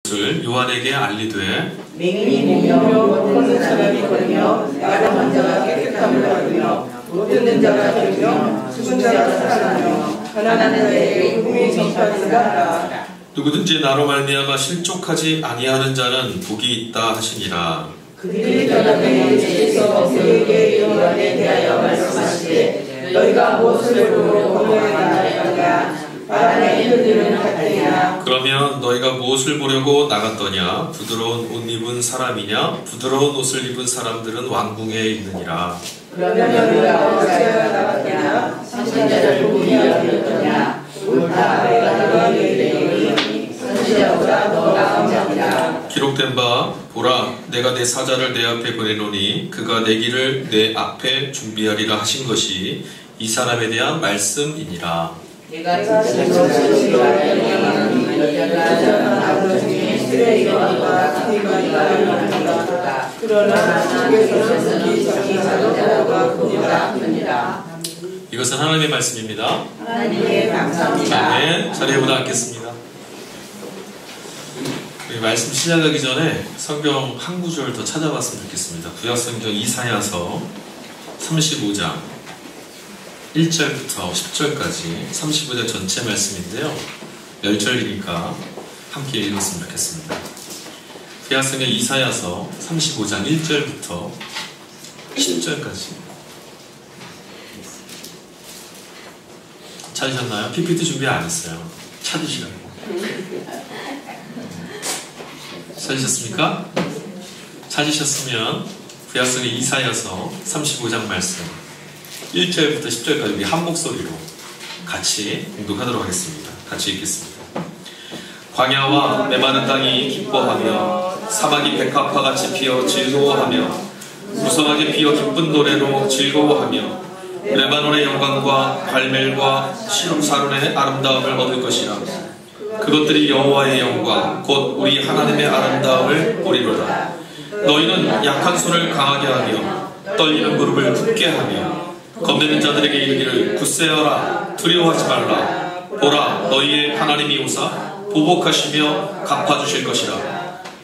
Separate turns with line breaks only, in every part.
것을 요한에게 알리되
맹인이 보며 못 보는 사람이 걸으며 나가는 자가 깨끗함을 받으며 못 듣는 자가 들으며 죽은 자가 살아나며 가난한 자에게 복음이 전파되가 하라.
누구든지 나로 말미암아 실족하지 아니하는 자는 복이 있다 하시니라.
그들이 대답하여 주께서 그에게 요한에 대하여 말씀하시되 너희가 무엇을 보러 공회에 나갔느냐 바람에 흔들리는 갓대냐.
그러면 너희가 무엇을 보려고 나갔더냐? 부드러운 옷 입은 사람이냐? 부드러운 옷을 입은 사람들은 왕궁에 있느니라.
그러면 너희가 어찌하여 나갔느냐? 선지자를 보기 위하였느냐? 옳다 내가 너희에게 이르노니 선지자보다 더 나은 자니라.
기록된 바 보라 내가 내 사자를 내 앞에 보내노니 그가 내 길을 내 앞에 준비하리라 하신 것이 이 사람에 대한 말씀이니라.
내가 진실로 알려는 여자는 아버지의 술에 일어나다 그가 일어나다. 그러나 주께서는 이 자동자와 그보다 크니라.
이것은 하나님의 말씀입니다.
하나님께 감사합니다.
네, 자리에보다 앉겠습니다. 말씀 시작하기 전에 성경 한 구절 더 찾아봤으면 좋겠습니다. 구약성경 이사야서 35장 1절부터 10절까지 35장 전체 말씀인데요. 10절이니까 함께 읽었으면 좋겠습니다. 구약성경 이사야서 35장 1절부터 10절까지 찾으셨나요? PPT 준비 안 했어요. 찾으시라고. 찾으셨습니까? 찾으셨으면 구약성경 이사야서 35장 말씀 1절부터 10절까지 우리 한 목소리로 같이 공독하도록 하겠습니다. 같이 읽겠습니다. 광야와 메마른 땅이 기뻐하며 사막이 백합화같이 피어 즐거워하며 무성하게 피어 기쁜 노래로 즐거워하며 레바논의 영광과 갈멜과 사론의 아름다움을 얻을 것이라. 그것들이 여호와의 영광 곧 우리 하나님의 아름다움을 보리로다. 너희는 약한 손을 강하게 하며 떨리는 무릎을 굳게 하며 겁내는 자들에게 이르기를 굳세어라 두려워하지 말라. 보라 너희의 하나님이 오사 보복하시며 갚아주실 것이라.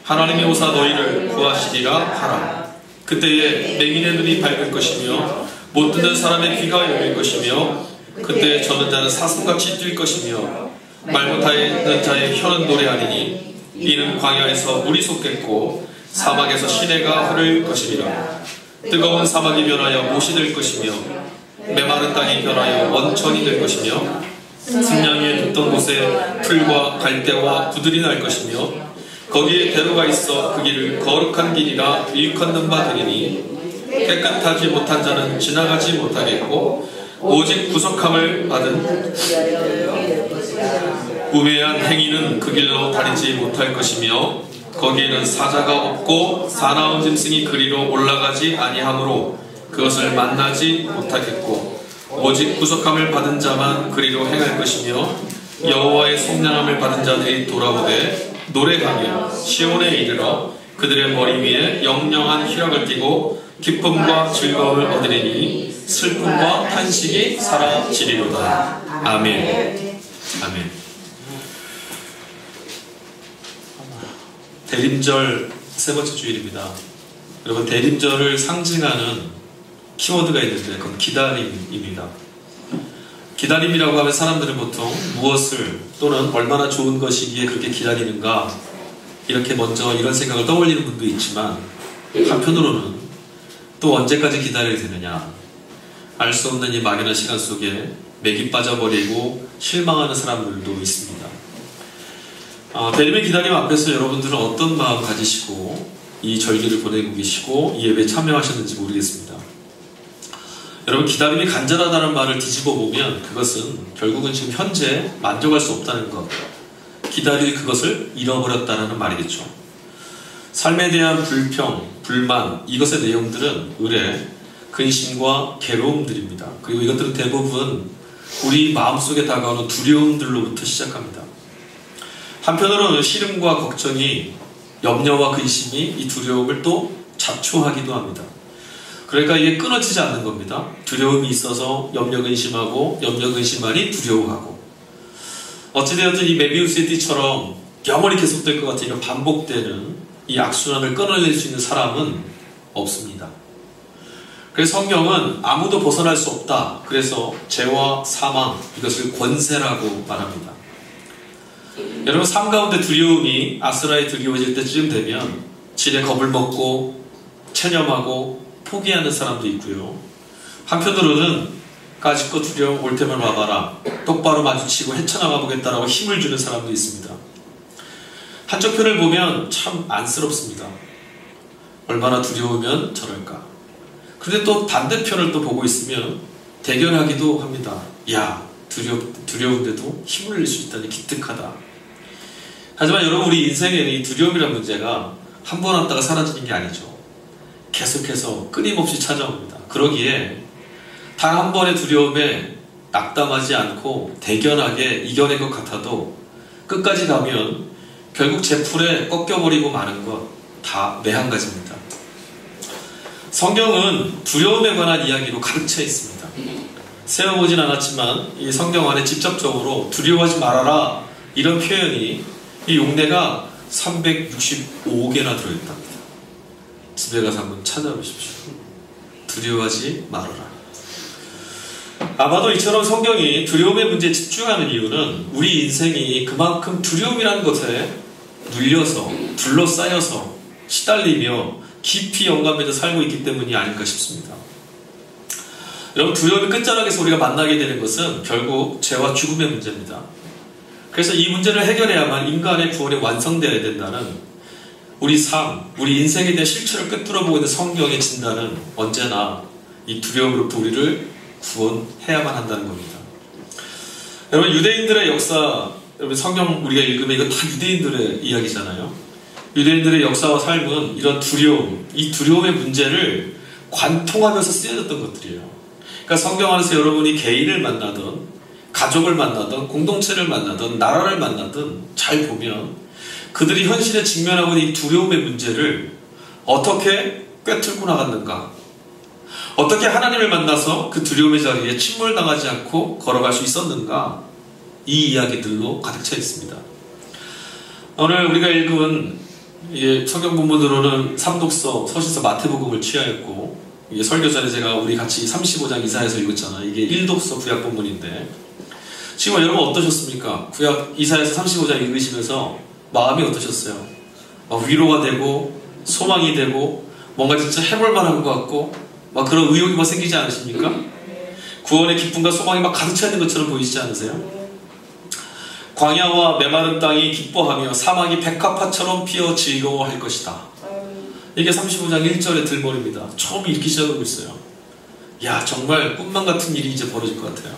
하나님이 오사 너희를 구하시리라 하라. 그때에 맹인의 눈이 밝을 것이며 못 듣는 사람의 귀가 열릴 것이며 그때에 저는 자는 사슴같이 뛸 것이며 말 못하는 자의 혀는 노래하리니 이는 광야에서 물이 솟겠고 사막에서 시내가 흐를 것이리라. 뜨거운 사막이 변하여 못이 될 것이며 메마른 땅이 변하여 원천이 될 것이며 승냥이에 뒀던 곳에 풀과 갈대와 부들이 날 것이며 거기에 대로가 있어 그 길을 거룩한 길이라 일컫는 바 되리니 깨끗하지 못한 자는 지나가지 못하겠고 오직 구속함을 받은 우매한 행위는 그 길로 다니지 못할 것이며 거기에는 사자가 없고 사나운 짐승이 그리로 올라가지 아니하므로 그것을 만나지 못하겠고 오직 구속함을 받은 자만 그리로 행할 것이며 여호와의 속량함을 받은 자들이 돌아오되 노래하며 시온에 이르러 그들의 머리 위에 영영한 희락을 띠고 기쁨과 즐거움을 얻으리니 슬픔과 탄식이 사라지리로다. 아멘. 아멘. 대림절 세 번째 주일입니다. 여러분 대림절을 상징하는 키워드가 있는데 그건 기다림입니다. 기다림이라고 하면 사람들은 보통 무엇을 또는 얼마나 좋은 것이기에 그렇게 기다리는가 이렇게 먼저 이런 생각을 떠올리는 분도 있지만 한편으로는 또 언제까지 기다려야 되느냐 알 수 없는 이 막연한 시간 속에 맥이 빠져버리고 실망하는 사람들도 있습니다. 대림의 기다림 앞에서 여러분들은 어떤 마음 가지시고 이 절기를 보내고 계시고 이 예배에 참여하셨는지 모르겠습니다. 여러분 기다림이 간절하다는 말을 뒤집어 보면 그것은 결국은 지금 현재 만족할 수 없다는 것, 기다릴 그것을 잃어버렸다는 말이겠죠. 삶에 대한 불평, 불만 이것의 내용들은 의뢰, 근심과 괴로움들입니다. 그리고 이것들은 대부분 우리 마음속에 다가오는 두려움들로부터 시작합니다. 한편으로는 시름과 걱정이 염려와 근심이 이 두려움을 또 자초하기도 합니다. 그러니까 이게 끊어지지 않는 겁니다. 두려움이 있어서 염려 근심하고 염려 근심하니 두려워하고 어찌되었든 이 메비우스의 띠처럼 영원히 계속될 것 같은 이런 반복되는 이 악순환을 끊어낼 수 있는 사람은 없습니다. 그래서 성경은 아무도 벗어날 수 없다. 그래서 죄와 사망, 이것을 권세라고 말합니다. 여러분, 삶 가운데 두려움이 아스라에 드리워질 때쯤 되면 지레 겁을 먹고 체념하고 포기하는 사람도 있고요. 한편으로는 까짓거 두려움 올 테면 와봐라, 똑바로 마주치고 헤쳐나가 보겠다라고 힘을 주는 사람도 있습니다. 한쪽 편을 보면 참 안쓰럽습니다. 얼마나 두려우면 저럴까. 그런데 또 반대편을 또 보고 있으면 대견하기도 합니다. 야, 두려운데도 힘을 낼 수 있다니 기특하다. 하지만 여러분, 우리 인생에는 이 두려움이라는 문제가 한 번 왔다가 사라지는 게 아니죠. 계속해서 끊임없이 찾아옵니다. 그러기에 단 한 번의 두려움에 낙담하지 않고 대견하게 이겨낸 것 같아도 끝까지 가면 결국 제 풀에 꺾여버리고 마는 것 다 매한가지입니다. 성경은 두려움에 관한 이야기로 가득 차 있습니다. 세워보진 않았지만 이 성경 안에 직접적으로 두려워하지 말아라, 이런 표현이 이 용례가 365개나 들어있답니다. 집에 가서 한번 찾아보십시오. 두려워하지 말아라. 아마도 이처럼 성경이 두려움의 문제에 집중하는 이유는 우리 인생이 그만큼 두려움이라는 것에 눌려서 둘러싸여서 시달리며 깊이 영감해서 살고 있기 때문이 아닐까 싶습니다. 여러분, 두려움의 끝자락에서 우리가 만나게 되는 것은 결국 죄와 죽음의 문제입니다. 그래서 이 문제를 해결해야만 인간의 구원이 완성되어야 된다는 우리 삶, 우리 인생에 대한 실체를 꿰뚫어보고 있는 성경의 진단은 언제나 이 두려움으로부터 우리를 구원해야만 한다는 겁니다. 여러분, 유대인들의 역사, 여러분 성경 우리가 읽으면 이거 다 유대인들의 이야기잖아요. 유대인들의 역사와 삶은 이런 두려움, 이 두려움의 문제를 관통하면서 쓰여졌던 것들이에요. 그러니까 성경 안에서 여러분이 개인을 만나든 가족을 만나든 공동체를 만나든 나라를 만나든 잘 보면 그들이 현실에 직면하고 있는 이 두려움의 문제를 어떻게 꿰뚫고 나갔는가, 어떻게 하나님을 만나서 그 두려움의 자리에 침몰당하지 않고 걸어갈 수 있었는가, 이 이야기들로 가득 차 있습니다. 오늘 우리가 읽은 성경 본문으로는 삼독서, 서신서, 마태복음을 취하였고, 설교 전에 제가 우리 같이 35장 이사야서 읽었잖아요. 이게 1독서 구약 본문인데 지금 여러분 어떠셨습니까? 구약 이사야서 35장 읽으시면서 마음이 어떠셨어요? 위로가 되고 소망이 되고 뭔가 진짜 해볼 만한 것 같고 막 그런 의욕이 막 생기지 않으십니까? 구원의 기쁨과 소망이 막 가득 차 있는 것처럼 보이시지 않으세요? 광야와 메마른 땅이 기뻐하며 사막이 백합화처럼 피어 즐거워할 것이다. 이게 35장 1절의 들머리입니다. 처음 읽기 시작하고 있어요. 야, 정말 꿈만 같은 일이 이제 벌어질 것 같아요.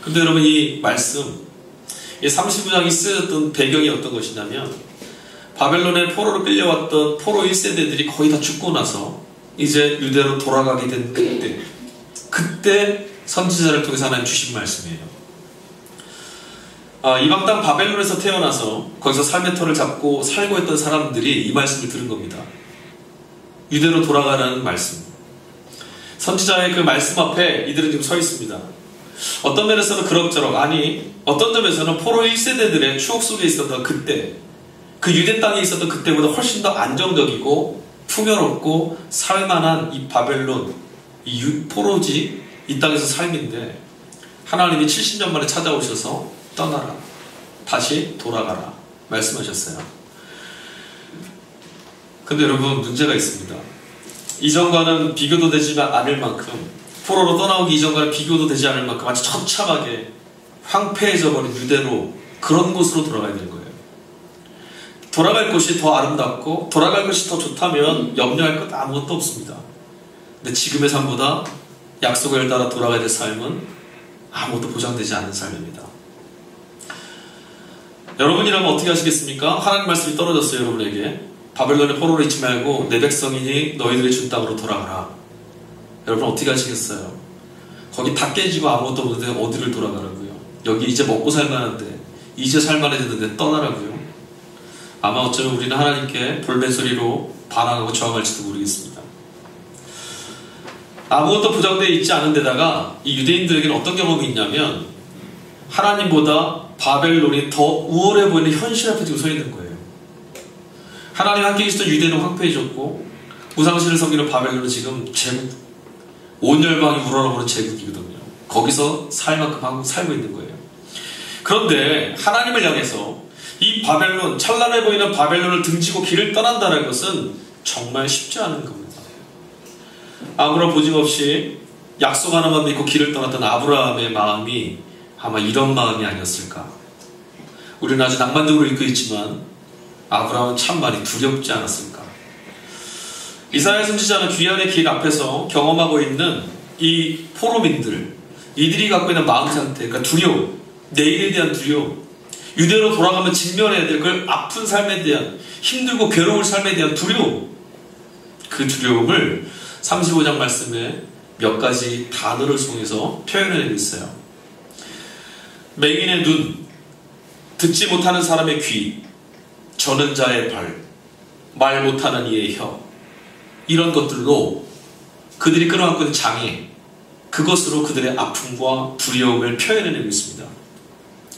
근데 여러분, 이 말씀, 이 35장이 쓰였던 배경이 어떤 것이냐면 바벨론의 포로로 끌려왔던 포로 1세대들이 거의 다 죽고 나서 이제 유대로 돌아가게 된 그때 선지자를 통해서 하나님 주신 말씀이에요. 이방 땅 바벨론에서 태어나서 거기서 삶의 터를 잡고 살고 있던 사람들이 이 말씀을 들은 겁니다. 유대로 돌아가라는 말씀. 선지자의 그 말씀 앞에 이들은 지금 서 있습니다. 어떤 면에서는 그럭저럭, 아니 어떤 점에서는 포로 1세대들의 추억 속에 있었던 그때, 그 유대 땅에 있었던 그때보다 훨씬 더 안정적이고 풍요롭고 살만한 이 바벨론, 이 포로지, 이 땅에서 삶인데 하나님이 70년 만에 찾아오셔서 떠나라, 다시 돌아가라 말씀하셨어요. 근데 여러분, 문제가 있습니다. 이전과는 비교도 되지 않을 만큼, 포로로 떠나오기 이전과는 비교도 되지 않을 만큼 아주 처참하게 황폐해져 버린 유대로, 그런 곳으로 돌아가야 되는 거예요. 돌아갈 곳이 더 아름답고 돌아갈 것이 더 좋다면 염려할 것 아무것도 없습니다. 근데 지금의 삶보다 약속을 따라 돌아가야 될 삶은 아무것도 보장되지 않는 삶입니다. 여러분이라면 어떻게 하시겠습니까? 하나님 말씀이 떨어졌어요. 여러분에게 바벨론의 포로로 있지 말고 내 백성이니 너희들의 준 땅으로 돌아가라. 여러분 어떻게 하시겠어요? 거기 다 깨지고 아무것도 없는데 어디를 돌아가라고요? 여기 이제 먹고 살만한데, 이제 살만해졌는데 떠나라고요? 아마 어쩌면 우리는 하나님께 볼멘소리로 반항하고 저항할지도 모르겠습니다. 아무것도 보장되어 있지 않은 데다가 이 유대인들에게는 어떤 경험이 있냐면 하나님보다 바벨론이 더 우월해 보이는 현실 앞에 지금 서 있는 거예요. 하나님 함께 계시던 유대는 황폐해졌고 우상신을 섬기는 바벨론은 지금 제국, 온 열방이 우러러보는 제국이거든요. 거기서 살 만큼 하고 살고 있는 거예요. 그런데 하나님을 향해서 이 바벨론, 찬란해 보이는 바벨론을 등지고 길을 떠난다는 것은 정말 쉽지 않은 겁니다. 아무런 보증 없이 약속 하나만 믿고 길을 떠났던 아브라함의 마음이 아마 이런 마음이 아니었을까. 우리는 아주 낭만적으로 읽고 있지만 아브라함은 참 많이 두렵지 않았을까. 이사야 선지자는 귀환의 길 앞에서 경험하고 있는 이 포로민들, 이들이 갖고 있는 마음 상태, 그러니까 두려움, 내일에 대한 두려움, 유대로 돌아가면 직면해야 될 그 아픈 삶에 대한, 힘들고 괴로울 삶에 대한 두려움, 그 두려움을 35장 말씀에 몇 가지 단어를 통해서 표현해내고 있어요. 맹인의 눈, 듣지 못하는 사람의 귀, 저는 자의 발, 말 못하는 이의 혀, 이런 것들로 그들이 끌어안고 있는 장애, 그것으로 그들의 아픔과 두려움을 표현해내고 있습니다.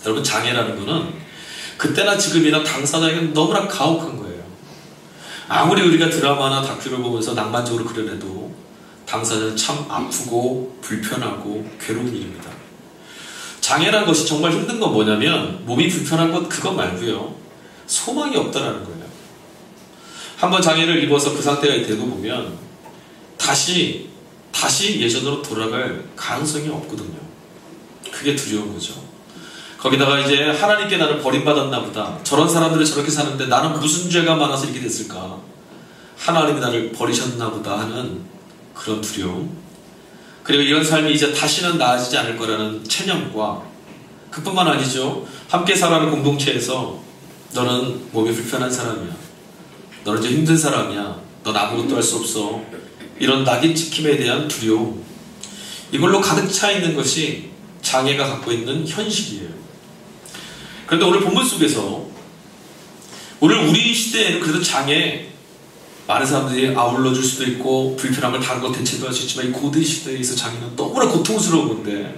여러분, 장애라는 것은 그때나 지금이나 당사자에게는 너무나 가혹한 거예요. 아무리 우리가 드라마나 다큐를 보면서 낭만적으로 그려내도 당사자는 참 아프고 불편하고 괴로운 일입니다. 장애라는 것이 정말 힘든 건 뭐냐면 몸이 불편한 것 그거 말고요, 소망이 없다라는 거예요. 한번 장애를 입어서 그 상태가 되고 보면 다시 예전으로 돌아갈 가능성이 없거든요. 그게 두려운 거죠. 거기다가 이제 하나님께 나를 버림받았나 보다, 저런 사람들은 저렇게 사는데 나는 무슨 죄가 많아서 이렇게 됐을까, 하나님이 나를 버리셨나 보다 하는 그런 두려움, 그리고 이런 삶이 이제 다시는 나아지지 않을 거라는 체념과, 그뿐만 아니죠. 함께 살아가는 공동체에서 너는 몸이 불편한 사람이야, 너는 좀 힘든 사람이야, 넌 아무것도 할 수 없어, 이런 낙인 찍힘에 대한 두려움, 이걸로 가득 차 있는 것이 장애가 갖고 있는 현실이에요. 그런데 오늘 본문 속에서 오늘 우리 시대에는 그래도 장애, 많은 사람들이 아울러 줄 수도 있고 불편함을 다른 것 대체도 할 수 있지만 이 고대 시대에서 장애는 너무나 고통스러운 건데,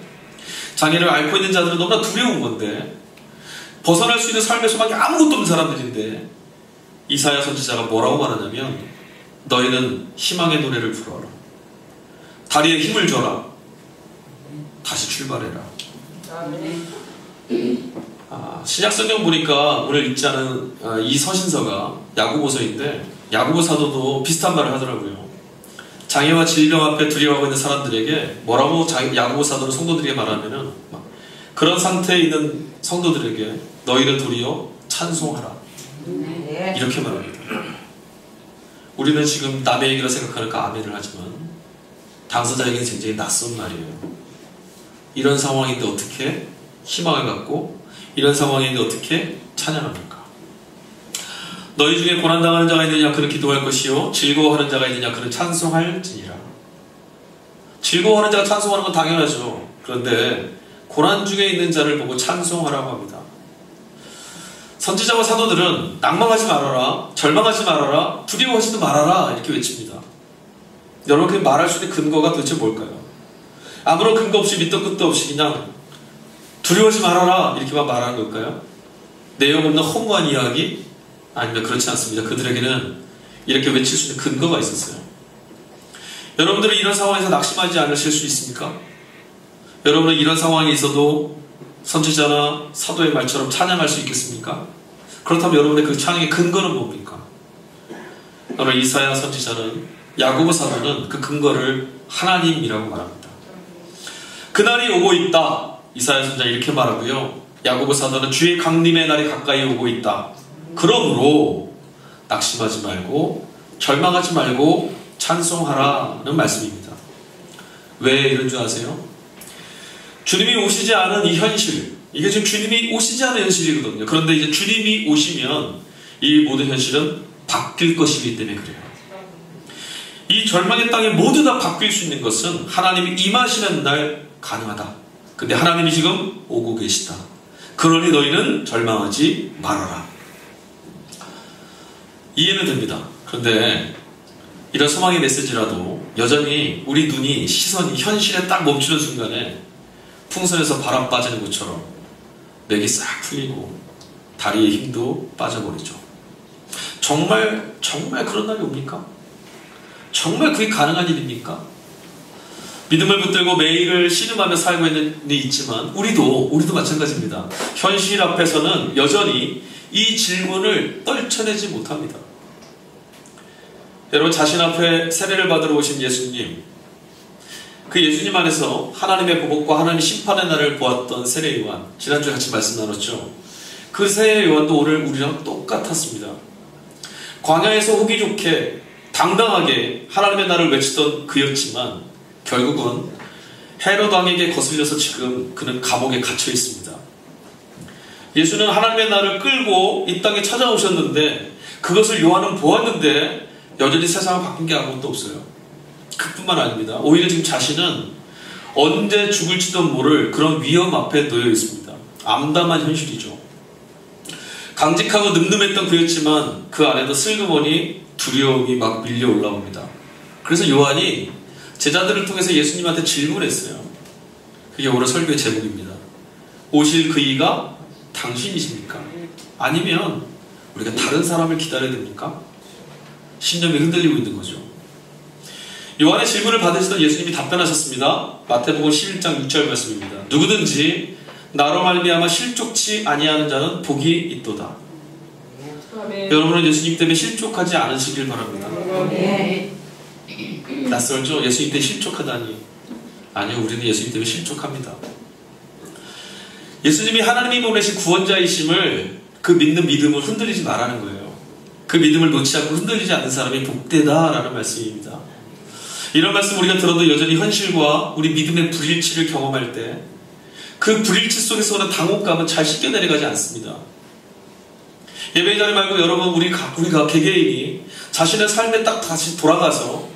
장애를 앓고 있는 자들은 너무나 두려운 건데, 벗어날 수 있는 삶의 소망이 아무것도 없는 사람들인데, 이사야 선지자가 뭐라고 말하냐면 너희는 희망의 노래를 불어라, 다리에 힘을 줘라, 다시 출발해라. 신약성경 보니까 오늘 읽지 않은 이 서신서가 야고보서인데, 야고보 사도도 비슷한 말을 하더라고요. 장애와 질병 앞에 두려워하고 있는 사람들에게 뭐라고 야고보 사도는 성도들에게 말하면은, 그런 상태에 있는 성도들에게 너희는 도리어 찬송하라, 이렇게 말합니다. 우리는 지금 남의 얘기라 생각하니까 아멘을 하지만 당사자에게는 굉장히 낯선 말이에요. 이런 상황인데 어떻게 희망을 갖고, 이런 상황인데 어떻게 찬양합니까? 너희 중에 고난당하는 자가 있느냐 그는 기도할 것이요, 즐거워하는 자가 있느냐 그는 찬송할지니라. 즐거워하는 자가 찬송하는 건 당연하죠. 그런데 고난 중에 있는 자를 보고 찬송하라고 합니다. 선지자와 사도들은 낭망하지 말아라, 절망하지 말아라, 두려워하지도 말아라 이렇게 외칩니다. 여러분, 그 말할 수 있는 근거가 도대체 뭘까요? 아무런 근거 없이 밑도 끝도 없이 그냥 두려워하지 말아라 이렇게만 말하는 걸까요? 내용 없는 허무한 이야기? 아니면 그렇지 않습니다. 그들에게는 이렇게 외칠 수 있는 근거가 있었어요. 여러분들은 이런 상황에서 낙심하지 않으실 수 있습니까? 여러분은 이런 상황에 있어도 선지자나 사도의 말처럼 찬양할 수 있겠습니까? 그렇다면 여러분의 그 찬양의 근거는 뭡니까? 오늘 이사야 선지자는, 야고보 사도는 그 근거를 하나님이라고 말합니다. 그날이 오고 있다, 이사야 선지자 이렇게 말하고요. 야고보 사도는 주의 강림의 날이 가까이 오고 있다. 그러므로 낙심하지 말고 절망하지 말고 찬송하라는 말씀입니다. 왜 이런 줄 아세요? 주님이 오시지 않은 이 현실, 이게 지금 주님이 오시지 않은 현실이거든요. 그런데 이제 주님이 오시면 이 모든 현실은 바뀔 것이기 때문에 그래요. 이 절망의 땅에 모두 다 바뀔 수 있는 것은 하나님이 임하시는 날 가능하다. 근데 하나님이 지금 오고 계시다. 그러니 너희는 절망하지 말아라. 이해는 됩니다. 그런데 이런 소망의 메시지라도 여전히 우리 시선이 현실에 딱 멈추는 순간에 풍선에서 바람 빠지는 것처럼 맥이 싹 풀리고 다리의 힘도 빠져버리죠. 정말 그런 날이 옵니까? 정말 그게 가능한 일입니까? 믿음을 붙들고 매일을 신음하며 살고 있는 일이 있지만 우리도 마찬가지입니다. 현실 앞에서는 여전히 이 질문을 떨쳐내지 못합니다. 여러분, 자신 앞에 세례를 받으러 오신 예수님, 그 예수님 안에서 하나님의 보복과 하나님의 심판의 날을 보았던 세례 요한, 지난주에 같이 말씀 나눴죠. 그 세례 요한도 오늘 우리랑 똑같았습니다. 광야에서 호기 좋게 당당하게 하나님의 날을 외치던 그였지만 결국은 헤롯 왕에게 거슬려서 지금 그는 감옥에 갇혀 있습니다. 예수는 하나님의 날을 끌고 이 땅에 찾아오셨는데 그것을 요한은 보았는데 여전히 세상은 바뀐 게 아무것도 없어요. 그뿐만 아닙니다. 오히려 지금 자신은 언제 죽을지도 모를 그런 위험 앞에 놓여 있습니다. 암담한 현실이죠. 강직하고 늠름했던 그였지만 그 안에도 슬그머니 두려움이 막 밀려 올라옵니다. 그래서 요한이 제자들을 통해서 예수님한테 질문했어요. 그게 오늘 설교의 제목입니다. 오실 그 이가 당신이십니까? 아니면 우리가 다른 사람을 기다려야 됩니까? 신념이 흔들리고 있는 거죠. 요한의 질문을 받으시던 예수님이 답변하셨습니다. 마태복음 11장 6절 말씀입니다. 누구든지 나로 말미암아 실족치 아니하는 자는 복이 있도다.
아멘.
여러분은 예수님 때문에 실족하지 않으시길 바랍니다.
아멘.
낯설죠? 예수님 때문에 실족하다니. 아니요, 우리는 예수님 때문에 실족합니다. 예수님이 하나님이 보내신 구원자이심을 그 믿는 믿음을 흔들리지 말라는 거예요. 그 믿음을 놓지 않고 흔들리지 않는 사람이 복되다라는 말씀입니다. 이런 말씀 우리가 들어도 여전히 현실과 우리 믿음의 불일치를 경험할 때 그 불일치 속에서 오는 당혹감은 잘 씻겨 내려가지 않습니다. 예배 자리 말고 여러분 우리가 개개인이 자신의 삶에 딱 다시 돌아가서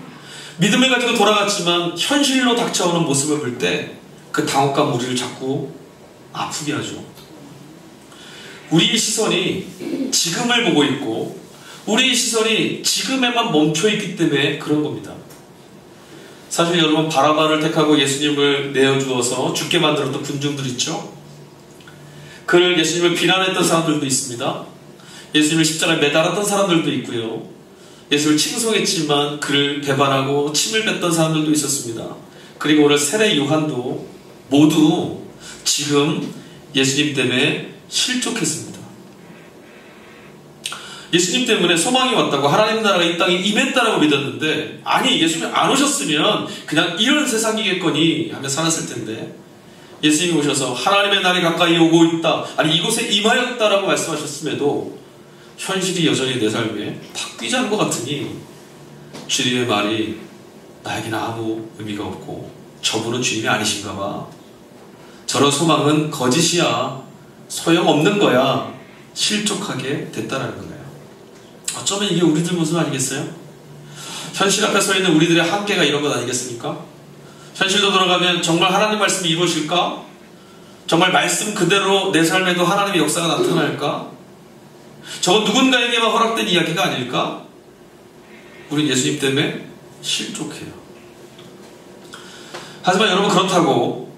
믿음을 가지고 돌아갔지만 현실로 닥쳐오는 모습을 볼 때 그 당혹감 우리를 자꾸 아프게 하죠. 우리의 시선이 지금을 보고 있고 우리의 시선이 지금에만 멈춰있기 때문에 그런 겁니다. 사실 여러분, 바라바를 택하고 예수님을 내어주어서 죽게 만들었던 군중들 있죠? 그를 예수님을 비난했던 사람들도 있습니다. 예수님을 십자가에 매달았던 사람들도 있고요. 예수를 칭송했지만 그를 배반하고 침을 뱉던 사람들도 있었습니다. 그리고 오늘 세례 요한도 모두 지금 예수님 때문에 실족했습니다. 예수님 때문에 소망이 왔다고, 하나님 나라가 이 땅에 임했다라고 믿었는데, 아니 예수님 안 오셨으면 그냥 이런 세상이겠거니 하며 살았을 텐데 예수님이 오셔서 하나님의 날이 가까이 오고 있다, 아니 이곳에 임하였다라고 말씀하셨음에도 현실이 여전히 내 삶에 바뀌지 않은 것 같으니 주님의 말이 나에게는 아무 의미가 없고 저분은 주님이 아니신가 봐, 저런 소망은 거짓이야, 소용없는 거야, 실족하게 됐다라는 거예요. 어쩌면 이게 우리들 모습 아니겠어요? 현실 앞에 서 있는 우리들의 한계가 이런 것 아니겠습니까? 현실로 돌아가면 정말 하나님 말씀이 이루어질까? 정말 말씀 그대로 내 삶에도 하나님의 역사가 나타날까? 저건 누군가에게만 허락된 이야기가 아닐까? 우린 예수님 때문에 실족해요. 하지만 여러분, 그렇다고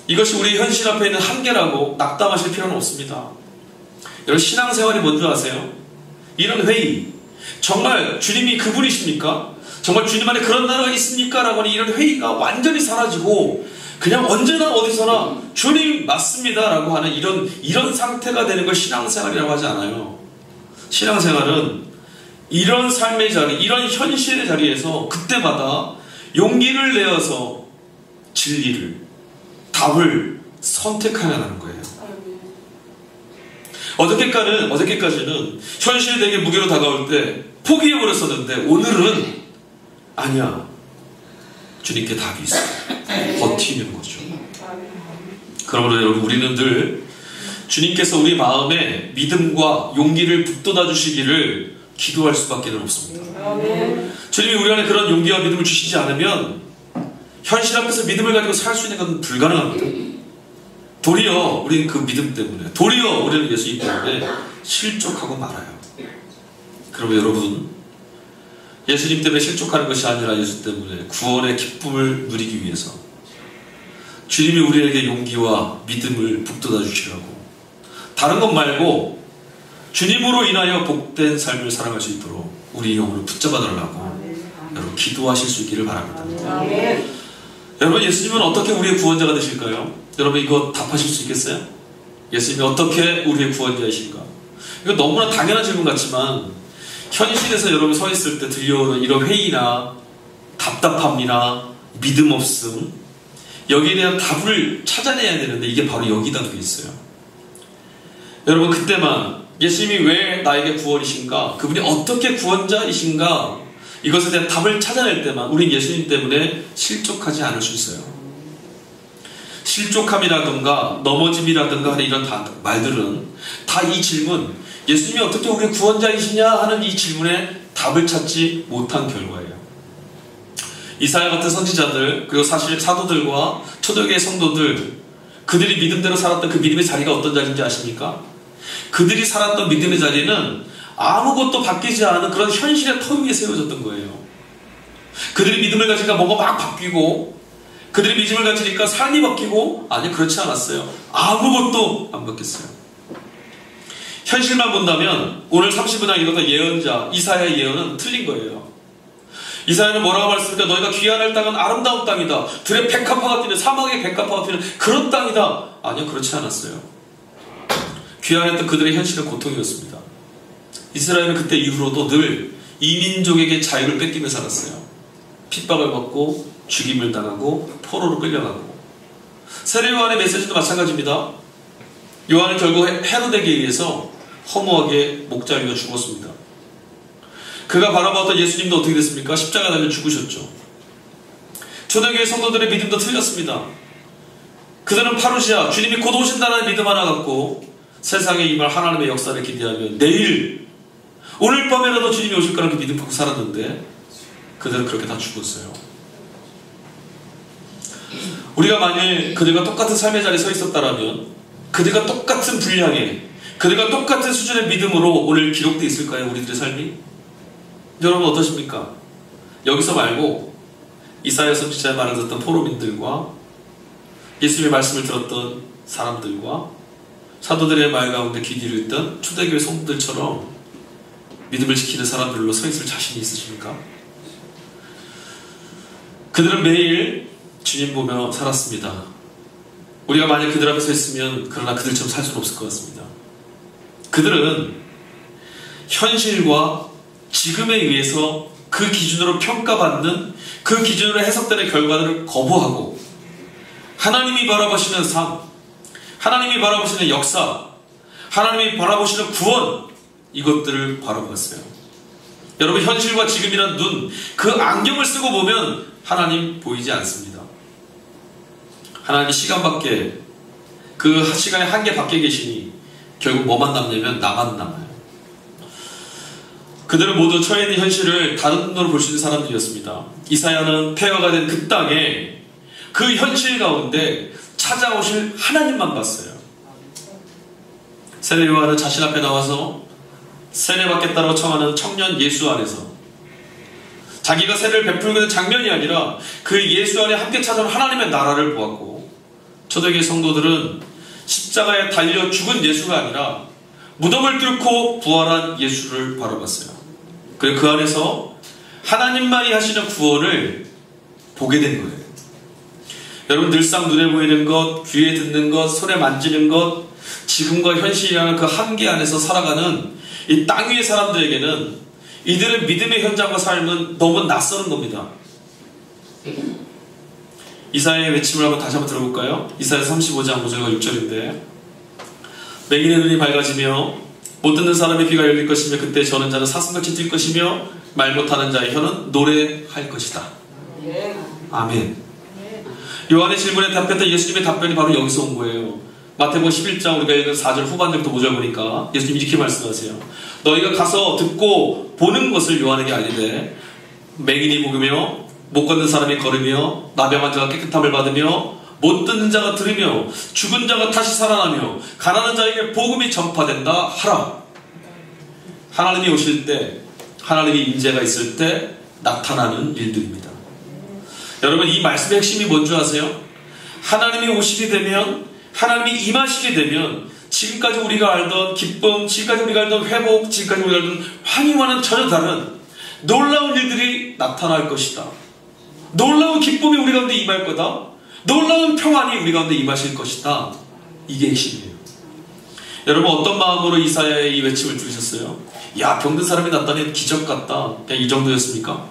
이것이 우리 현실 앞에 있는 한계라고 낙담하실 필요는 없습니다. 여러분, 신앙생활이 뭔지 아세요? 이런 회의, 정말 주님이 그분이십니까? 정말 주님 안에 그런 나라가 있습니까? 라고 하는 이런 회의가 완전히 사라지고 그냥 언제나 어디서나 주님 맞습니다 라고 하는 이런 상태가 되는 걸 신앙생활이라고 하지 않아요. 신앙생활은 이런 삶의 자리, 이런 현실의 자리에서 그때마다 용기를 내어서 진리를, 답을 선택하려는 거예요. 어저께까지는 현실이 되게 무게로 다가올 때 포기해버렸었는데 오늘은 아니야, 주님께 답이 있어요. 버티는 거죠. 그러므로 여러분, 우리는 늘 주님께서 우리 마음에 믿음과 용기를 북돋아 주시기를 기도할 수밖에 없습니다. 주님이 우리 안에 그런 용기와 믿음을 주시지 않으면 현실 앞에서 믿음을 가지고 살 수 있는 건 불가능합니다. 도리어 우리는 그 믿음 때문에, 도리어 우리는 예수님 때문에 실족하고 말아요. 그러면 여러분, 예수님 때문에 실족하는 것이 아니라 예수 때문에 구원의 기쁨을 누리기 위해서 주님이 우리에게 용기와 믿음을 북돋아 주시라고 다른 것 말고 주님으로 인하여 복된 삶을 살아갈 수 있도록 우리 영혼을 붙잡아 달라고 여러분 기도하실 수 있기를 바랍니다. 여러분, 예수님은 어떻게 우리의 구원자가 되실까요? 여러분, 이거 답하실 수 있겠어요? 예수님이 어떻게 우리의 구원자이신가? 이거 너무나 당연한 질문 같지만 현실에서 여러분 서 있을 때 들려오는 이런 회의나 답답함이나 믿음 없음, 여기에 대한 답을 찾아내야 되는데 이게 바로 여기 담겨 있어요. 여러분, 그때만 예수님이 왜 나에게 구원이신가, 그분이 어떻게 구원자이신가, 이것에 대한 답을 찾아낼 때만 우린 예수님 때문에 실족하지 않을 수 있어요. 실족함이라든가 넘어짐이라든가 하는 이런 말들은 다 이 질문, 예수님이 어떻게 우리의 구원자이시냐 하는 이 질문에 답을 찾지 못한 결과예요. 이사야 같은 선지자들, 그리고 사실 사도들과 초대교회 성도들, 그들이 믿음대로 살았던 그 믿음의 자리가 어떤 자리인지 아십니까? 그들이 살았던 믿음의 자리는 아무것도 바뀌지 않은 그런 현실의 터 위에 세워졌던 거예요. 그들이 믿음을 가지니까 뭔가 막 바뀌고, 그들이 믿음을 가지니까 삶이 바뀌고, 아니, 그렇지 않았어요. 아무것도 안 바뀌었어요. 현실만 본다면 오늘 30분당 읽었던 예언자 이사야의 예언은 틀린 거예요. 이사야는 뭐라고 말했습니까? 너희가 귀환할 땅은 아름다운 땅이다. 들의 백합화가 피는, 사막의 백합화가 피는 그런 땅이다. 아니요, 그렇지 않았어요. 귀환했던 그들의 현실은 고통이었습니다. 이스라엘은 그때 이후로도 늘 이민족에게 자유를 뺏기며 살았어요. 핍박을 받고 죽임을 당하고 포로로 끌려가고. 세례 요한의 메시지도 마찬가지입니다. 요한은 결국 헤로데에게 의해서 허무하게 목자리가 죽었습니다. 그가 바라보았던 예수님도 어떻게 됐습니까? 십자가 달려 죽으셨죠. 초대교회 성도들의 믿음도 틀렸습니다. 그들은 파루시아, 주님이 곧 오신다는 믿음 하나 갖고 세상에 임할 하나님의 역사를 기대하며 내일, 오늘 밤에라도 주님이 오실 거라는 그 믿음 갖고 살았는데 그들은 그렇게 다 죽었어요. 우리가 만일 그들과 똑같은 삶의 자리에 서 있었다면, 그들과 똑같은 분량에, 그들과 똑같은 수준의 믿음으로 오늘 기록되어 있을까요? 우리들의 삶이? 여러분 어떠십니까? 여기서 말고 이사야 선지자의 말을 듣던 포로민들과 예수님의 말씀을 들었던 사람들과 사도들의 말 가운데 귀 기울였던 초대교회 성도들처럼 믿음을 지키는 사람들로 서 있을 자신이 있으십니까? 그들은 매일 주님 보며 살았습니다. 우리가 만약 그들 앞에 서 있으면 그러나 그들처럼 살 수는 없을 것 같습니다. 그들은 현실과 지금에 의해서 그 기준으로 평가받는, 그 기준으로 해석되는 결과들을 거부하고 하나님이 바라보시는 삶, 하나님이 바라보시는 역사, 하나님이 바라보시는 구원, 이것들을 바라봤어요. 여러분, 현실과 지금이란 눈, 그 안경을 쓰고 보면 하나님 보이지 않습니다. 하나님이 시간밖에, 그 시간의 한계 밖에 계시니 결국 뭐만 남냐면 나만 남아요. 그들은 모두 처해 있는 현실을 다른 눈으로 볼 수 있는 사람들이었습니다. 이사야는 폐허가 된 그 땅에 그 현실 가운데 찾아오실 하나님만 봤어요. 세례 요한은 자신 앞에 나와서 세례받겠다고 청하는 청년 예수 안에서 자기가 세례를 베풀게 된 장면이 아니라 그 예수 안에 함께 찾아온 하나님의 나라를 보았고, 초대교회 성도들은 십자가에 달려 죽은 예수가 아니라 무덤을 뚫고 부활한 예수를 바라봤어요. 그리고 그 안에서 하나님만이 하시는 구원을 보게 된 거예요. 여러분, 늘상 눈에 보이는 것, 귀에 듣는 것, 손에 만지는 것, 지금과 현실이라는 그 한계 안에서 살아가는 이 땅 위의 사람들에게는 이들의 믿음의 현장과 삶은 너무 낯서는 겁니다. 이사야의 외침을 한번 다시 한번 들어볼까요? 이사야 35장 5절과 6절인데, 맹인의 눈이 밝아지며 못 듣는 사람의 귀가 열릴 것이며 그때 저는 자는 사슴같이 뛸 것이며 말 못하는 자의 혀는 노래할 것이다. 아멘. 요한의 질문에 답했던 예수님의 답변이 바로 여기서 온 거예요. 마태복음 11장 우리가 읽은 4절 후반부터 5절 보니까 예수님이 이렇게 말씀하세요. 너희가 가서 듣고 보는 것을 요한에게 알리되 맹인이 보며 못 걷는 사람이 걸으며 나병한 자가 깨끗함을 받으며 못 듣는 자가 들으며 죽은 자가 다시 살아나며 가난한 자에게 복음이 전파된다 하라. 하나님이 오실 때, 하나님이 임재가 있을 때 나타나는 일들입니다. 여러분, 이 말씀의 핵심이 뭔지 아세요? 하나님이 오시게 되면, 하나님이 임하시게 되면 지금까지 우리가 알던 기쁨, 지금까지 우리가 알던 회복, 지금까지 우리가 알던 환희와는 전혀 다른 놀라운 일들이 나타날 것이다. 놀라운 기쁨이 우리 가운데 임할 거다. 놀라운 평안이 우리 가운데 임하실 것이다. 이게 핵심이에요. 여러분, 어떤 마음으로 이사야의 이 외침을 들으셨어요? 야, 병든 사람이 났다니 기적 같다. 그냥 이 정도였습니까?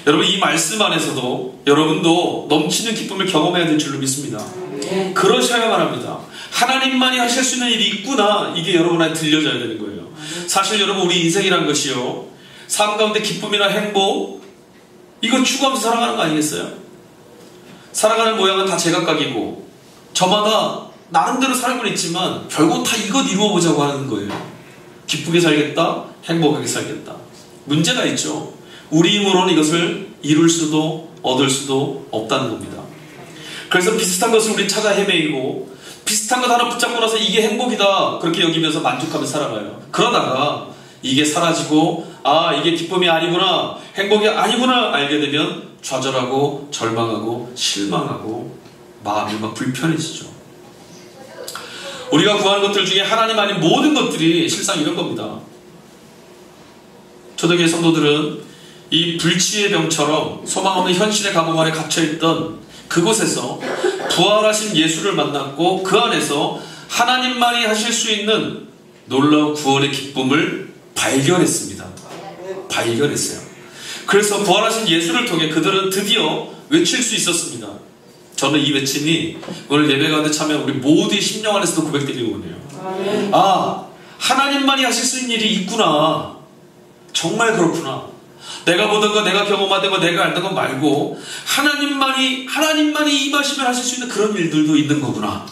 여러분, 이 말씀 안에서도 여러분도 넘치는 기쁨을 경험해야 될 줄로 믿습니다. 그러셔야만 합니다. 하나님만이 하실 수 있는 일이 있구나, 이게 여러분한테 들려져야 되는 거예요. 사실 여러분, 우리 인생이란 것이요, 삶 가운데 기쁨이나 행복, 이거 추구하면서 살아가는 거 아니겠어요? 살아가는 모양은 다 제각각이고 저마다 나름대로 살고는 있지만 결국 다 이것 이루어보자고 하는 거예요. 기쁘게 살겠다, 행복하게 살겠다. 문제가 있죠. 우리 힘으로는 이것을 이룰 수도 얻을 수도 없다는 겁니다. 그래서 비슷한 것을 우리 찾아 헤매이고 비슷한 것 하나 붙잡고 나서 이게 행복이다 그렇게 여기면서 만족하며 살아가요. 그러다가 이게 사라지고 아, 이게 기쁨이 아니구나, 행복이 아니구나 알게 되면 좌절하고 절망하고 실망하고 마음이 막 불편해지죠. 우리가 구하는 것들 중에 하나님 아닌 모든 것들이 실상 이런 겁니다. 초대교회 성도들은 이 불치의 병처럼 소망 없는 현실의 감옥 안에 갇혀있던 그곳에서 부활하신 예수를 만났고 그 안에서 하나님만이 하실 수 있는 놀라운 구원의 기쁨을 발견했습니다. 발견했어요. 그래서 부활하신 예수를 통해 그들은 드디어 외칠 수 있었습니다. 저는 이 외침이 오늘 예배 가운데 참여한 우리 모두의 심령 안에서도 고백되길 원해요. 아, 하나님만이 하실 수 있는 일이 있구나. 정말 그렇구나. 내가 보던 거, 내가 경험하던 거, 내가 알던 거 말고 하나님만이 임하시면 하실 수 있는 그런 일들도 있는 거구나.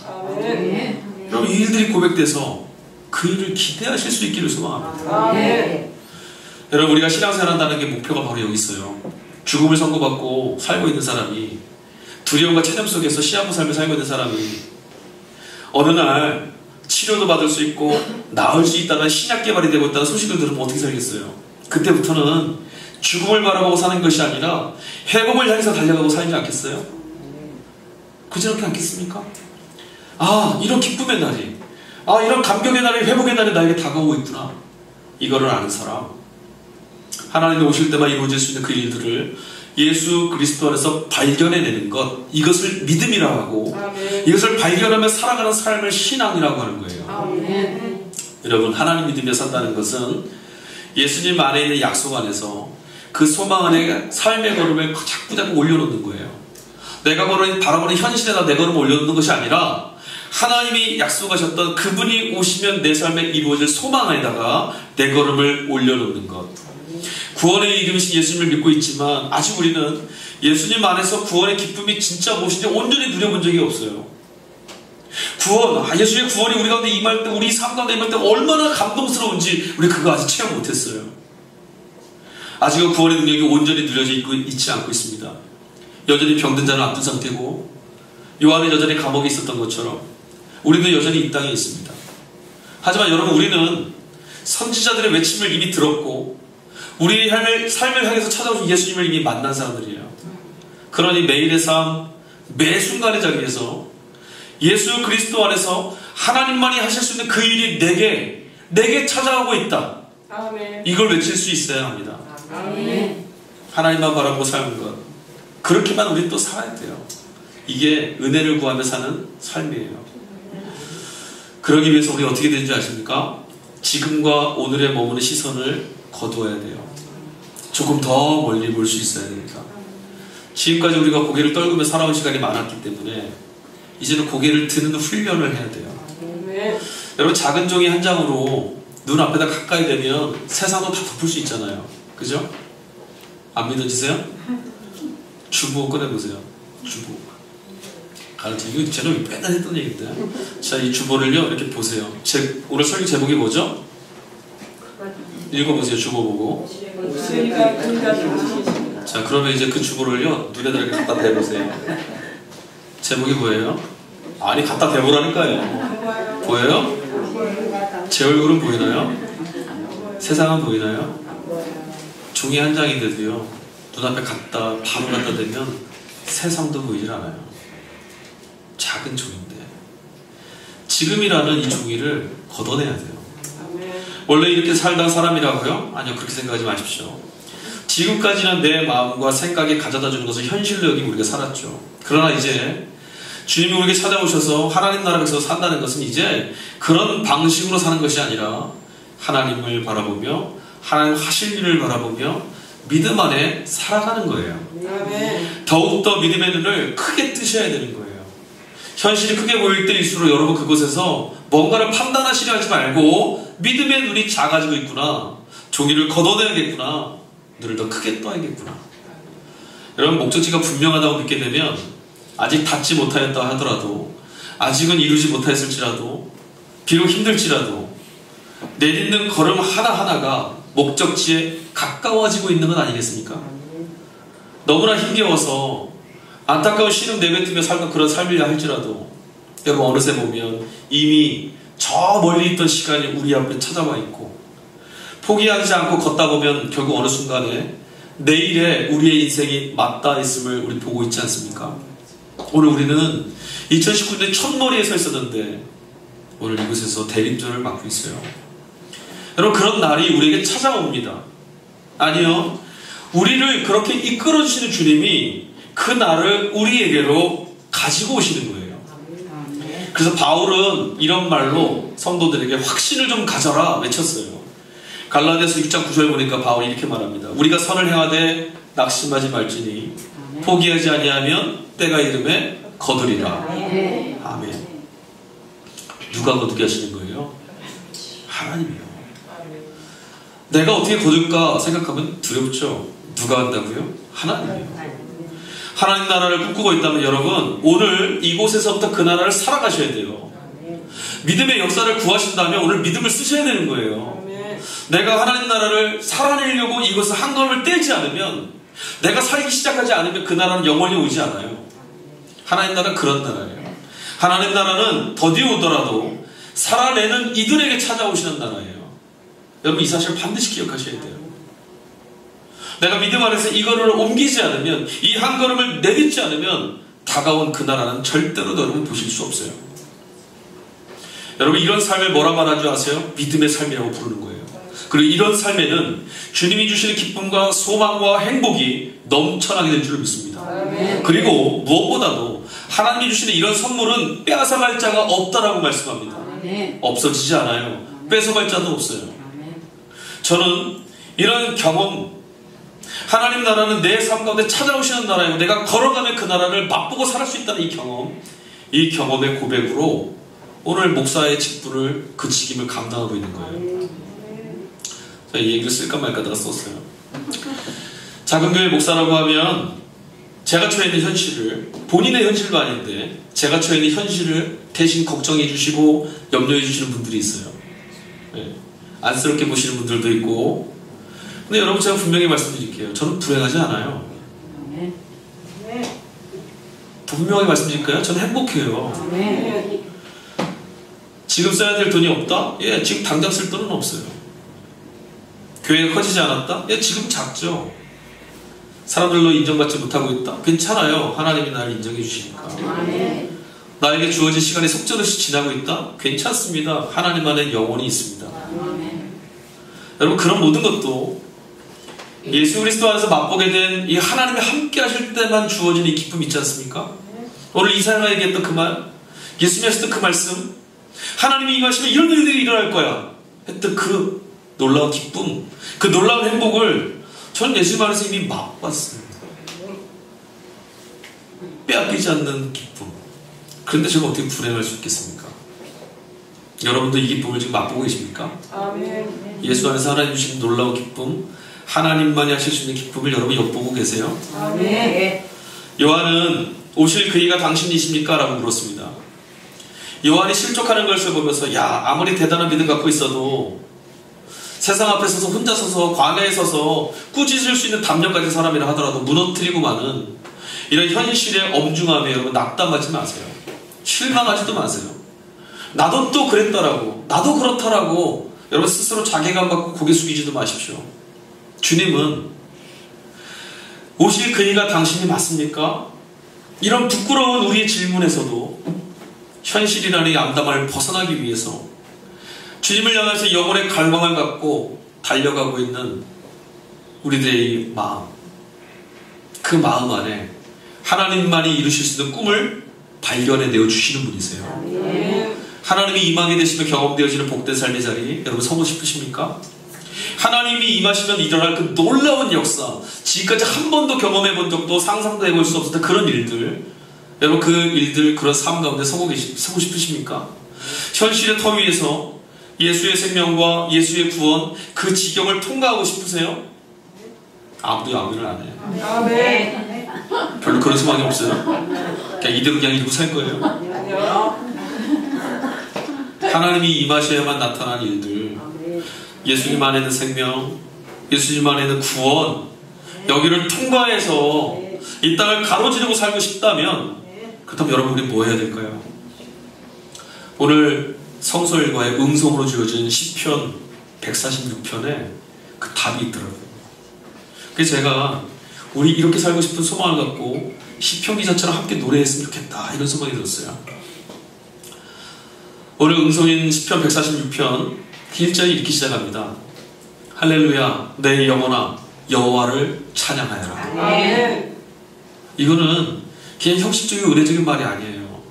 그럼 이 일들이 고백돼서 그 일을 기대하실 수 있기를 소망합니다. 여러분, 우리가 신앙생활 한다는 게 목표가 바로 여기 있어요. 죽음을 선고받고 살고 있는 사람이, 두려움과 체념 속에서 시한부 삶을 살고 있는 사람이 어느 날 치료도 받을 수 있고 나을 수 있다는 신약 개발이 되고 있다는 소식을 들으면 어떻게 살겠어요? 그때부터는 죽음을 바라보고 사는 것이 아니라 회복을 향해서 달려가고 살지 않겠어요? 그렇지 않겠습니까? 아, 이런 기쁨의 날이, 아, 이런 감격의 날이, 회복의 날이 나에게 다가오고 있구나. 이거를 아는 사람, 하나님이 오실 때만 이루어질 수 있는 그 일들을 예수 그리스도 안에서 발견해내는 것, 이것을 믿음이라고 하고 이것을 발견하며 살아가는 삶을 신앙이라고 하는 거예요. 여러분, 하나님 믿으며 산다는 것은 예수님 안에 있는 약속 안에서 그 소망 안에 삶의 걸음을 자꾸 올려놓는 거예요. 내가 바라보는 현실에다 내 걸음을 올려놓는 것이 아니라 하나님이 약속하셨던 그분이 오시면 내 삶에 이루어질 소망 안에다가 내 걸음을 올려놓는 것. 구원의 이름이신 예수님을 믿고 있지만 아직 우리는 예수님 안에서 구원의 기쁨이 진짜 무엇인지 온전히 누려본 적이 없어요. 구원, 예수의 구원이 우리 가운데 임할 때, 우리 삶 가운데 임할 때 얼마나 감동스러운지 우리 그거 아직 체험 못했어요. 아직은 구원의 능력이 온전히 누려져 있지 않고 있습니다. 여전히 병든 자는 아픈 상태고 요한은 여전히 감옥에 있었던 것처럼 우리는 여전히 이 땅에 있습니다. 하지만 여러분, 우리는 선지자들의 외침을 이미 들었고 우리의 삶을 향해서 찾아오신 예수님을 이미 만난 사람들이에요. 그러니 매일의 삶, 매 순간의 자리에서 예수 그리스도 안에서 하나님만이 하실 수 있는 그 일이 내게 찾아오고 있다. 아멘. 이걸 외칠 수 있어야 합니다. 아멘. 하나님만 바라보고 사는 것, 그렇게만 우리 또 살아야 돼요. 이게 은혜를 구하며 사는 삶이에요. 그러기 위해서 우리 어떻게 되는지 아십니까? 지금과 오늘에 머무는 시선을 거두어야 돼요. 조금 더 멀리 볼 수 있어야 됩니다. 지금까지 우리가 고개를 떨구며 살아온 시간이 많았기 때문에 이제는 고개를 드는 훈련을 해야 돼요. 여러분, 작은 종이 한 장으로 눈 앞에다 가까이 대면 세상도 다 덮을 수 있잖아요. 그죠? 안 믿어지세요? 주보 꺼내보세요. 주보. 이거 제가 맨날 했던 얘기인데. 자, 이 주보를요, 이렇게 보세요. 오늘 설교 제목이 뭐죠? 읽어보세요. 주보 보고. 자, 그러면 이제 그 주보를요, 눈에다 이렇게 갖다 대보세요. 제목이 뭐예요? 아니, 갖다 대보라니까요. 보여요? 제 얼굴은 보이나요? 세상은 보이나요? 종이 한 장인데도요, 눈앞에 바로 갖다 대면 세상도 보이질 않아요. 작은 종인데 지금이라는 이 종이를 걷어내야 돼요. 원래 이렇게 살던 사람이라고요? 아니요, 그렇게 생각하지 마십시오. 지금까지는 내 마음과 생각에 가져다 주는 것을 현실로 여기고 우리가 살았죠. 그러나 이제 주님이 우리에게 찾아오셔서 하나님 나라에서 산다는 것은 이제 그런 방식으로 사는 것이 아니라 하나님을 바라보며 하나님 하실 일을 바라보며 믿음 안에 살아가는 거예요. 더욱더 믿음의 눈을 크게 뜨셔야 되는 거예요. 현실이 크게 보일 때일수록 여러분 그곳에서 뭔가를 판단하시려 하지 말고 믿음의 눈이 작아지고 있구나, 종이를 걷어내야겠구나, 눈을 더 크게 떠야겠구나. 여러분 목적지가 분명하다고 믿게 되면 아직 닿지 못하였다 하더라도, 아직은 이루지 못하였을지라도, 비록 힘들지라도 내딛는 걸음 하나하나가 목적지에 가까워지고 있는 건 아니겠습니까? 너무나 힘겨워서 안타까운 신음 내뱉으며 살던 그런 삶이라 할지라도 여러분 어느새 보면 이미 저 멀리 있던 시간이 우리 앞에 찾아와 있고, 포기하지 않고 걷다 보면 결국 어느 순간에 내일에 우리의 인생이 맞닿아 있음을 우리 보고 있지 않습니까? 오늘 우리는 2019년 첫머리에 서 있었는데 오늘 이곳에서 대림절을 맞고 있어요. 여러분 그런 날이 우리에게 찾아옵니다. 아니요, 우리를 그렇게 이끌어주시는 주님이 그 날을 우리에게로 가지고 오시는 거예요. 그래서 바울은 이런 말로 성도들에게 확신을 좀 가져라 외쳤어요. 갈라디아서 6장 9절 보니까 바울이 이렇게 말합니다. 우리가 선을 행하되 낙심하지 말지니 포기하지 아니하면 때가 이름에 거두리라. 아멘. 누가 거두게 하시는 거예요? 하나님이요. 내가 어떻게 거둘까 생각하면 두렵죠. 누가 한다고요? 하나님이요. 하나님 나라를 꿈꾸고 있다면 여러분 오늘 이곳에서부터 그 나라를 살아가셔야 돼요. 믿음의 역사를 구하신다면 오늘 믿음을 쓰셔야 되는 거예요. 내가 하나님 나라를 살아내려고 이것을 한 걸음을 떼지 않으면, 내가 살기 시작하지 않으면 그 나라는 영원히 오지 않아요. 하나님 나라는 그런 나라예요. 하나님 나라는 더디 오더라도 살아내는 이들에게 찾아오시는 나라예요. 여러분 이 사실을 반드시 기억하셔야 돼요. 내가 믿음 안에서 이거를 옮기지 않으면, 이 한 걸음을 내딛지 않으면 다가온 그 나라는 절대로 여러분 보실 수 없어요. 여러분 이런 삶을 뭐라 말하는 줄 아세요? 믿음의 삶이라고 부르는 거예요. 그리고 이런 삶에는 주님이 주시는 기쁨과 소망과 행복이 넘쳐나게 될 줄 믿습니다. 그리고 무엇보다도 하나님이 주시는 이런 선물은 빼앗아갈 자가 없다라고 말씀합니다. 없어지지 않아요. 뺏어갈 자도 없어요. 저는 이런 경험, 하나님 나라는 내 삶 가운데 찾아오시는 나라이고 내가 걸어가면 그 나라를 맛보고 살아갈 수 있다는 이 경험의 고백으로 오늘 목사의 직분을, 그 직임을 감당하고 있는 거예요. 제가 이 얘기를 쓸까 말까 다가 썼어요. 작은 교회 목사라고 하면 제가 처해 있는 현실을, 본인의 현실도 아닌데 제가 처해 있는 현실을 대신 걱정해 주시고 염려해 주시는 분들이 있어요. 네. 안쓰럽게 보시는 분들도 있고. 근데 여러분 제가 분명히 말씀드릴게요. 저는 불행하지 않아요. 분명히 말씀드릴까요? 저는 행복해요. 지금 써야 될 돈이 없다? 예, 지금 당장 쓸 돈은 없어요. 교회가 커지지 않았다? 예, 지금 작죠. 사람들로 인정받지 못하고 있다? 괜찮아요. 하나님이 나를 인정해 주시니까. 나에게 주어진 시간이 속절없이 지나고 있다? 괜찮습니다. 하나님 안에 영원히 있습니다. 여러분 그런 모든 것도 예수 그리스도 안에서 맛보게 된 이 하나님이 함께 하실 때만 주어진 이 기쁨 있지 않습니까? 오늘 이사야가 얘기했던 그 말, 예수님이 하셨던 그 말씀, 하나님이 임하시면 이런 일들이 일어날 거야 했던 그 놀라운 기쁨, 그 놀라운 행복을 저는 예수님 안에서 이미 맛봤어요. 빼앗기지 않는 기쁨. 그런데 제가 어떻게 불행할 수 있겠습니까? 여러분도 이 기쁨을 지금 맛보고 계십니까? 아멘. 예수 안에서 하나님 주신 놀라운 기쁨, 하나님만이 하실 수 있는 기쁨을 여러분 엿보고 계세요? 아멘. 요한은 오실 그이가 당신이십니까? 라고 물었습니다. 요한이 실족하는 것을 보면서 야, 아무리 대단한 믿음 갖고 있어도 세상 앞에 서서 혼자 서서 광야에 서서 꾸짖을 수 있는 담력 가진 사람이라 하더라도 무너뜨리고 마는 이런 현실의 엄중함에 여러분 낙담하지 마세요. 실망하지도 마세요. 나도 또 그랬다라고, 나도 그렇다라고 여러분 스스로 자괴감 갖고 고개 숙이지도 마십시오. 주님은 오실 그이가 당신이 맞습니까? 이런 부끄러운 우리의 질문에서도 현실이라는 이 암담을 벗어나기 위해서 주님을 향해서 영혼의 갈망을 갖고 달려가고 있는 우리들의 마음, 그 마음 안에 하나님만이 이루실 수 있는 꿈을 발견해내어 주시는 분이세요. 하나님이 임하게 되시며 경험되어지는 복된 삶의 자리 여러분 서고 싶으십니까? 하나님이 임하시면 일어날 그 놀라운 역사, 지금까지 한 번도 경험해 본 적도 상상도 해볼 수 없었던 그런 일들, 여러분 그 일들, 그런 삶 가운데 서고 싶으십니까? 현실의 터 위에서 예수의 생명과 예수의 구원, 그 지경을 통과하고 싶으세요? 아무도 아멘을 안 해요.
아멘.
별로 그런 소망이 없어요? 그냥 이대로 그냥 이러고 살 거예요? 하나님이 임하셔야만 나타난 일들, 예수님 안에 있는 생명, 예수님 안에 있는 구원, 여기를 통과해서 이 땅을 가로지르고 살고 싶다면, 그렇다면 여러분 우리 뭐 해야 될까요? 오늘 성서일과의 음성으로 주어진 시편 146편에 그 답이 있더라고요. 그래서 제가 우리 이렇게 살고 싶은 소망을 갖고 시편 기자처럼 함께 노래했으면 좋겠다, 이런 소망이 들었어요. 오늘 음성인 시편 146편 1절이 이렇게 시작합니다. 할렐루야, 내 영혼아 여호와를 찬양하여라.
아멘.
이거는 그냥 형식적이고 의례적인 말이 아니에요.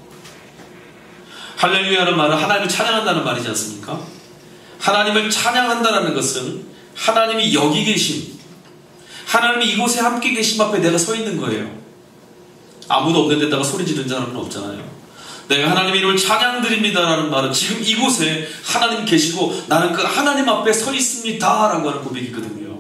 할렐루야는 말은 하나님을 찬양한다는 말이지 않습니까? 하나님을 찬양한다는 것은 하나님이 여기 계심, 하나님이 이곳에 함께 계심 앞에 내가 서 있는 거예요. 아무도 없는 데다가 소리 지르는 사람은 없잖아요. 내가 하나님의 이름을 찬양드립니다라는 말은 지금 이곳에 하나님 계시고 나는 그 하나님 앞에 서 있습니다 라고 하는 고백이거든요.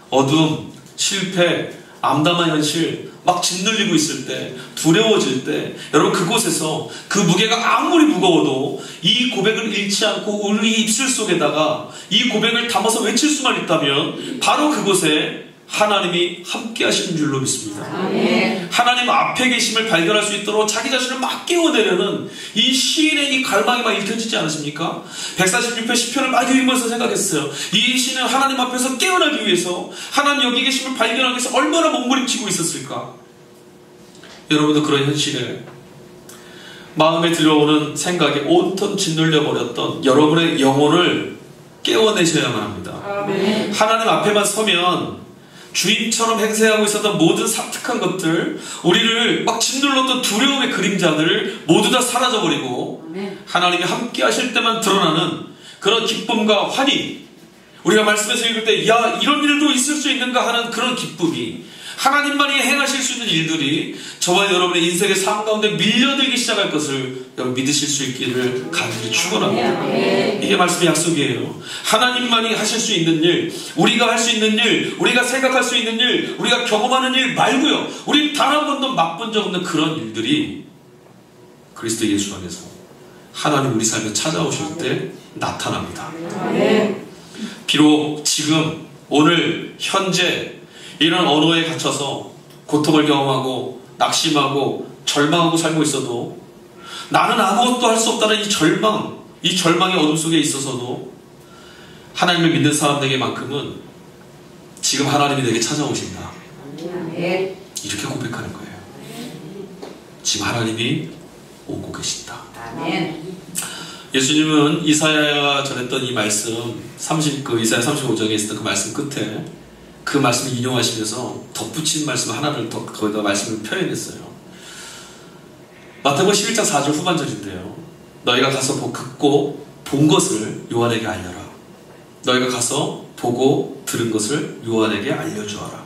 어둠, 실패, 암담한 현실 막 짓눌리고 있을 때, 두려워질 때, 여러분 그곳에서 그 무게가 아무리 무거워도 이 고백을 잃지 않고 우리 입술 속에다가 이 고백을 담아서 외칠 수만 있다면 바로 그곳에 하나님이 함께 하시는 줄로 믿습니다.
아멘.
하나님 앞에 계심을 발견할 수 있도록 자기 자신을 막 깨워내려는 이 시인의 이 갈망이 막 읽혀지지 않으십니까? 146편 시편을 막 읽으면서 생각했어요. 이 시인은 하나님 앞에서 깨어나기 위해서, 하나님 여기 계심을 발견하기 위해서 얼마나 몸부림치고 있었을까? 여러분도 그런 현실에 마음에 들어오는 생각에 온통 짓눌려 버렸던 여러분의 영혼을 깨워내셔야만 합니다.
아멘.
하나님 앞에만 서면 주인처럼 행세하고 있었던 모든 사특한 것들, 우리를 막 짓눌렀던 두려움의 그림자들 모두 다 사라져버리고 하나님이 함께 하실 때만 드러나는 그런 기쁨과 환희, 우리가 말씀에서 읽을 때 야 이런 일도 있을 수 있는가 하는 그런 기쁨이, 하나님만이 행하실 수 있는 일들이 저와 여러분의 인생의 삶 가운데 밀려들기 시작할 것을 여러분 믿으실 수 있기를 간절히 축원합니다. 이게 말씀의 약속이에요. 하나님만이 하실 수 있는 일, 우리가 할 수 있는 일, 우리가 생각할 수 있는 일, 우리가 경험하는 일 말고요, 우리 단 한 번도 맛본 적 없는 그런 일들이 그리스도 예수 안에서 하나님 우리 삶에 찾아오실 때 나타납니다. 비록 지금 오늘 현재 이런 언어에 갇혀서 고통을 경험하고 낙심하고 절망하고 살고 있어도, 나는 아무것도 할 수 없다는 이 절망의 어둠 속에 있어서도 하나님을 믿는 사람에게만큼은 지금 하나님이 내게 찾아오신다, 이렇게 고백하는 거예요. 지금 하나님이 오고 계신다. 예수님은 이사야가 전했던 이 말씀, 이사야 35장에 있었던 그 말씀 끝에 그 말씀을 인용하시면서 덧붙인 말씀 하나를 더 거기다 말씀을 표현했어요. 마태복음 11장 4절 후반절인데요. 너희가 가서 듣고 본 것을 요한에게 알려라. 너희가 가서 보고 들은 것을 요한에게 알려주어라.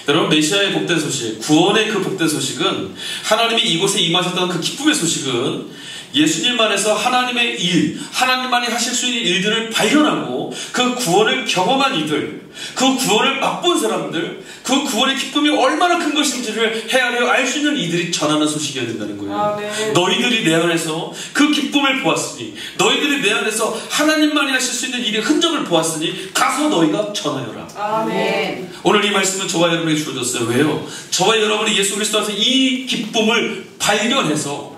여러분, 메시아의 복된 소식, 구원의 그 복된 소식은, 하나님이 이곳에 임하셨다는 그 기쁨의 소식은 예수님 안에서 하나님의 일, 하나님만이 하실 수 있는 일들을 발견하고 그 구원을 경험한 이들, 그 구원을 맛본 사람들, 그 구원의 기쁨이 얼마나 큰 것인지를 헤아려 알 수 있는 이들이 전하는 소식이어야 된다는 거예요. 너희들이 내 안에서 그 기쁨을 보았으니, 너희들이 내 안에서 하나님만이 하실 수 있는 일의 흔적을 보았으니 가서 너희가 전하여라.
아멘.
오늘 이 말씀은 저와 여러분에게 주어졌어요. 왜요? 저와 여러분이 예수 그리스도 안에서 이 기쁨을 발견해서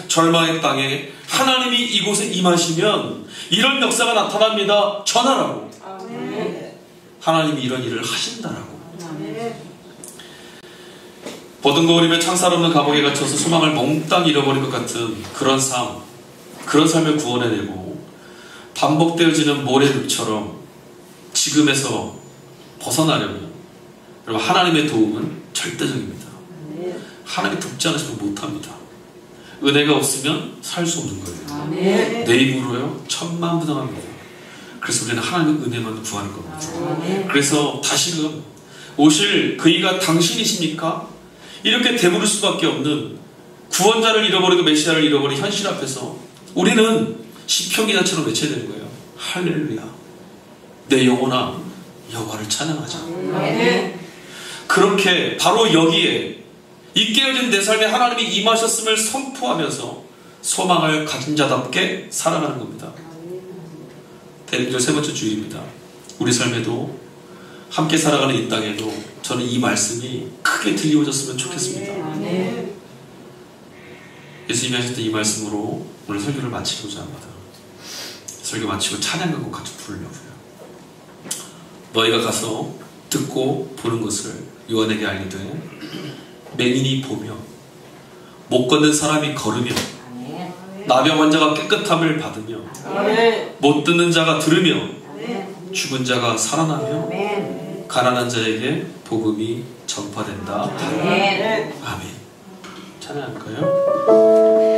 절망의 땅에 하나님이 이곳에 임하시면 이런 역사가 나타납니다, 전하라고.
아멘.
하나님이 이런 일을 하신다라고.
아멘.
버둥거리며 창살 없는 감옥에 갇혀서 소망을 몽땅 잃어버린 것 같은 그런 삶, 그런 삶을 구원해내고 반복되어지는 모래늪처럼 지금에서 벗어나려면 여러분 하나님의 도움은 절대적입니다. 하나님이 돕지 않으시면 못합니다. 은혜가 없으면 살 수 없는 거예요. 내 힘으로요 천만부당합니다. 그래서 우리는 하나님의 은혜만 구하는 겁니다. 그래서 다시금 오실 그이가 당신이십니까? 이렇게 되물을 수밖에 없는 구원자를 잃어버리고 메시아를 잃어버린 현실 앞에서 우리는 시편 기자처럼 외쳐야 되는 거예요. 할렐루야, 내 영혼아 여호와를 찬양하자. 그렇게 바로 여기에 이 깨어진 내 삶에 하나님이 임하셨음을 선포하면서 소망을 가진 자답게 살아가는 겁니다. 대림절 세 번째 주일입니다. 우리 삶에도 함께 살아가는 이 땅에도 저는 이 말씀이 크게 들려오셨으면 좋겠습니다. 예수님이 하셨던 이 말씀으로 오늘 설교를 마치고자 합니다. 설교 마치고 찬양곡 같이 부르려고요. 너희가 가서 듣고 보는 것을 요한에게 알리되 맹인이 보며 못 걷는 사람이 걸으며 나병 환자가 깨끗함을 받으며 못 듣는 자가 들으며 죽은 자가 살아나며 가난한 자에게 복음이 전파된다. 아멘. 찬양할까요?